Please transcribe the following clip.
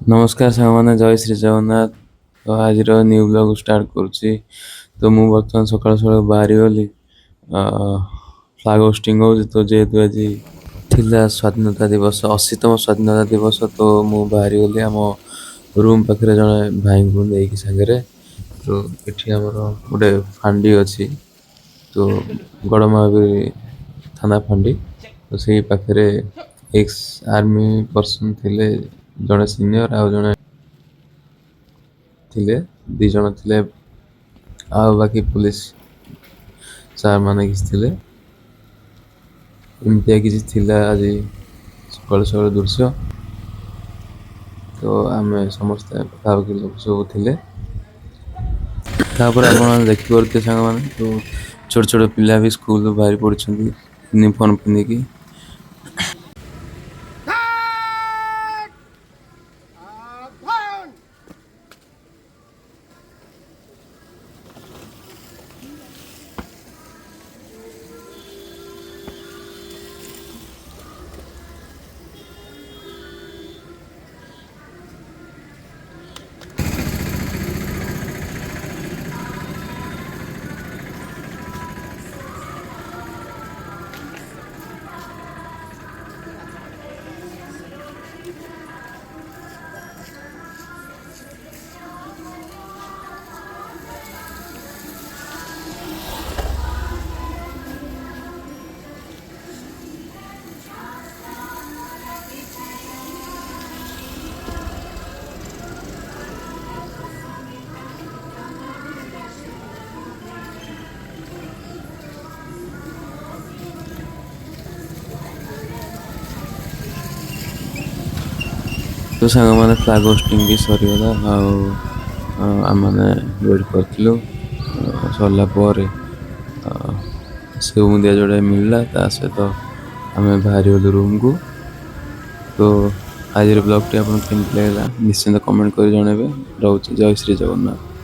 नमस्कार साଙ୍ଗମାନେ ଜୟ ଶ୍ରୀ ଜଗନ୍ନାଥ। ତ ଆଜିର ନ୍ୟୁ ବ୍ଲଗ୍ ଷ୍ଟାର୍ଟ କରୁଛି। ତ ମୁଁ ବର୍ତ୍ତମାନ ସକାଳୁ ସକାଳୁ ବାହାରିଗଲି ଫ୍ଲାଗ ହୋଷ୍ଟିଂ ହେଉଛି। ତ ଯେହେତୁ ଆଜି ଥିଲା ସ୍ୱାଧୀନତା ଦିବସ 80ତମ ସ୍ୱାଧୀନତା ଦିବସ, ତ ମୁଁ ବାହାରିଗଲି ଆମ ରୁମ୍ ପାଖରେ ଜଣେ ଭାଇଙ୍କୁ ନେଇକି ସାଙ୍ଗରେ। ତ ଏଠି ଆମର ଗୋଟେ ଫାଣ୍ଡି ଅଛି, ତ ଗଡ଼ମହାବୀର ଥାନା ଫାଣ୍ଡି। ତ ସେଇ ପାଖରେ ଏକ୍ସ ଆର୍ମି ପର୍ସନ୍ ଥିଲେ, ଜଣେ ସିନିୟର ଆଉ ଜଣେ ଥିଲେ, 2 ଜଣ ଥିଲେ, ଆଉ ବାକି ପୁଲିସ ସାର୍ ମାନେ କିଛି ଥିଲେ। ଏମିତିଆ କିଛି ଥିଲା ଆଜି ସକାଳୁ ସକାଳୁ ଦୃଶ୍ୟ। ତ ଆମେ ସମସ୍ତେ ପାଖାପାଖି ଲୋକ ସବୁ ଥିଲେ। ତାପରେ ଆପଣ ଦେଖିପାରୁଥିବେ ସାଙ୍ଗମାନେ, ତ ଛୋଟ ଛୋଟ ପିଲା ବି ସ୍କୁଲରୁ ବାହାରି ପଡ଼ୁଛନ୍ତି ୟୁନିଫର୍ମ ପିନ୍ଧିକି। ତ ସାଙ୍ଗମାନେ ଫ୍ଲାଗ ହୋଷ୍ଟିଂ ବି ସରିଗଲା, ଆଉ ଆମେମାନେ ୱେଟ୍ କରିଥିଲୁ। ସରିଲା ପରେ ସେଉ ମୁଦିଆ ଯୋଡ଼େ ମିଳିଲା, ତା ସହିତ ଆମେ ବାହାରିଗଲୁ ରୁମ୍କୁ। ତ ଆଜିର ବ୍ଲଗ୍ଟି ଆପଣଙ୍କୁ କେମିତି ଲାଗିଲା ନିଶ୍ଚିନ୍ତ କମେଣ୍ଟ କରି ଜଣାଇବେ। ରହୁଛି, ଜୟ ଶ୍ରୀ ଜଗନ୍ନାଥ।